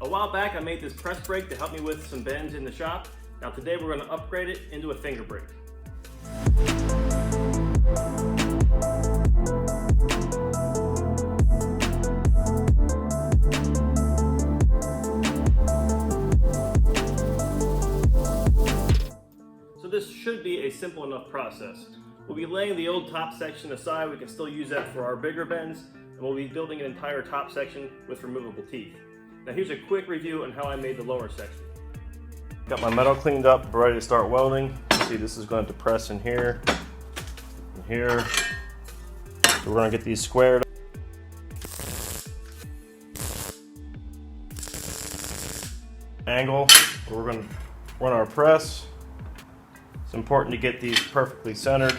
A while back I made this press brake to help me with some bends in the shop. Now today we're going to upgrade it into a finger brake. So this should be a simple enough process. We'll be laying the old top section aside. We can still use that for our bigger bends, and we'll be building an entire top section with removable teeth. Now here's a quick review on how I made the lower section. Got my metal cleaned up, ready to start welding. See, this is going to press in here, and here. So we're going to get these squared. Angle, we're going to run our press. It's important to get these perfectly centered.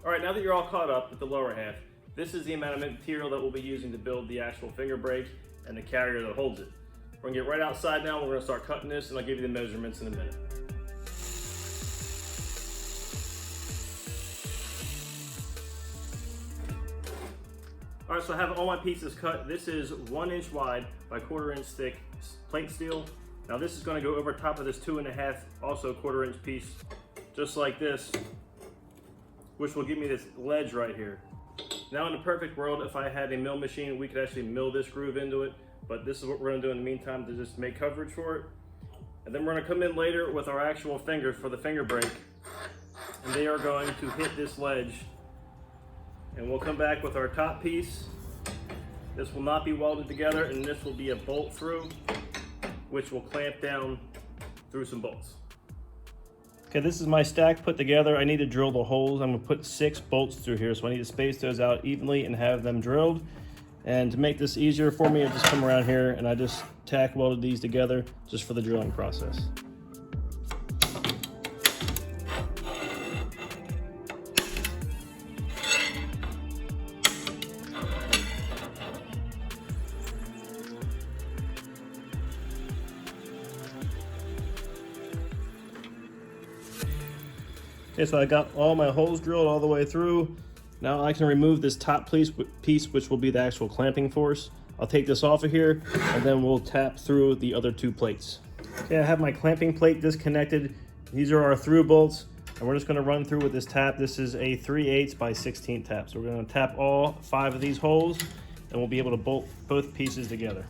Alright, now that you're all caught up with the lower half, this is the amount of material that we'll be using to build the actual finger brake and the carrier that holds it. We're going to get right outside now, we're going to start cutting this, and I'll give you the measurements in a minute. Alright, so I have all my pieces cut. This is 1 inch wide by 1/4 inch thick plate steel. Now this is going to go over top of this 2.5, also 1/4 inch piece, just like this, which will give me this ledge right here. Now in the perfect world, if I had a mill machine, we could actually mill this groove into it, but this is what we're going to do in the meantime to just make coverage for it. And then we're going to come in later with our actual fingers for the finger brake, and they are going to hit this ledge, and we'll come back with our top piece. This will not be welded together, and this will be a bolt through, which will clamp down through some bolts. Okay, this is my stack put together. I need to drill the holes. I'm gonna put 6 bolts through here, so I need to space those out evenly and have them drilled. And to make this easier for me, I just come around here and I just tack welded these together just for the drilling process. Okay, so I got all my holes drilled all the way through. Now I can remove this top piece, which will be the actual clamping force. I'll take this off of here, and then we'll tap through the other 2 plates. Okay, I have my clamping plate disconnected. These are our through bolts, and we're just gonna run through with this tap. This is a 3/8 by 16 tap. So we're gonna tap all 5 of these holes, and we'll be able to bolt both pieces together.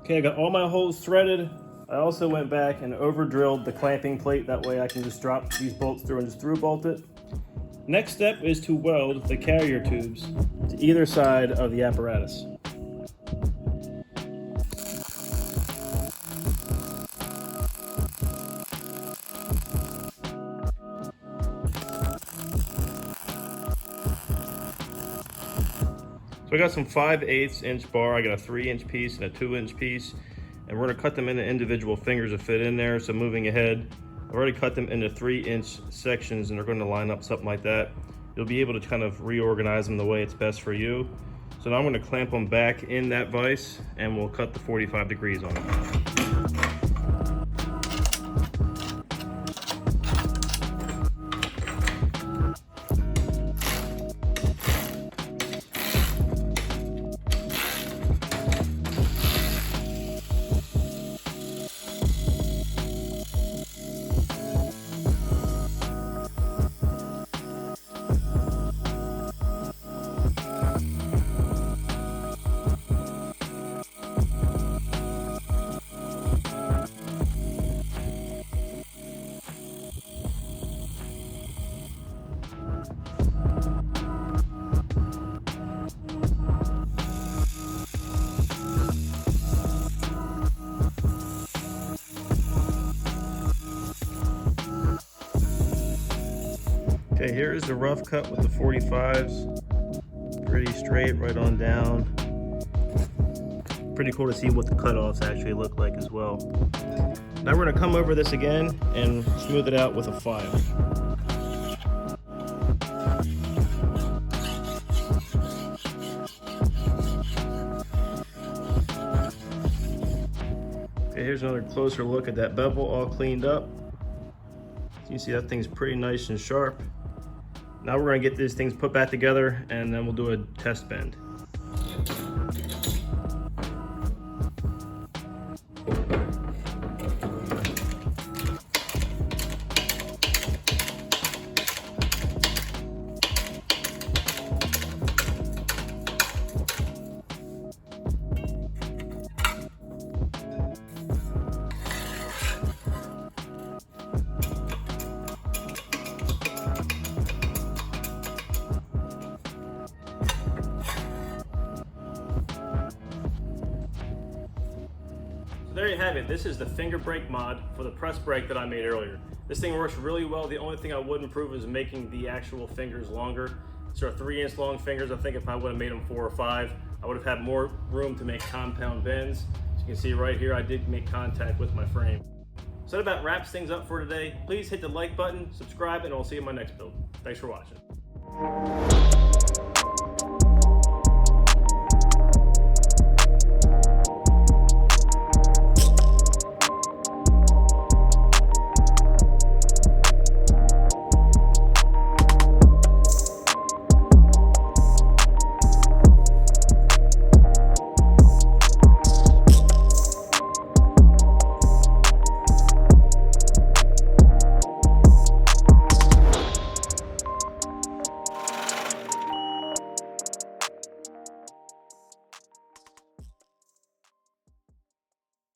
Okay, I got all my holes threaded. I also went back and over drilled the clamping plate. That way I can just drop these bolts through and just through bolt it. Next step is to weld the carrier tubes to either side of the apparatus. So I got some 5/8 inch bar. I got a 3-inch piece and a 2-inch piece. And we're gonna cut them into individual fingers to fit in there. So moving ahead, I've already cut them into 3-inch sections, and they're gonna line up something like that. You'll be able to kind of reorganize them the way it's best for you. So now I'm gonna clamp them back in that vise, and we'll cut the 45 degrees on it. Okay, here is the rough cut with the 45s. Pretty straight, right on down. Pretty cool to see what the cutoffs actually look like as well. Now we're going to come over this again and smooth it out with a file. Okay, here's another closer look at that bevel all cleaned up. You can see that thing's pretty nice and sharp. Now we're going to get these things put back together and then we'll do a test bend. So there you have it. This is the finger brake mod for the press brake that I made earlier. This thing works really well. The only thing I would improve is making the actual fingers longer. These are 3-inch long fingers. I think if I would have made them 4 or 5, I would have had more room to make compound bends. As you can see right here, I did make contact with my frame. So that about wraps things up for today. Please hit the like button, subscribe, and I'll see you in my next build. Thanks for watching.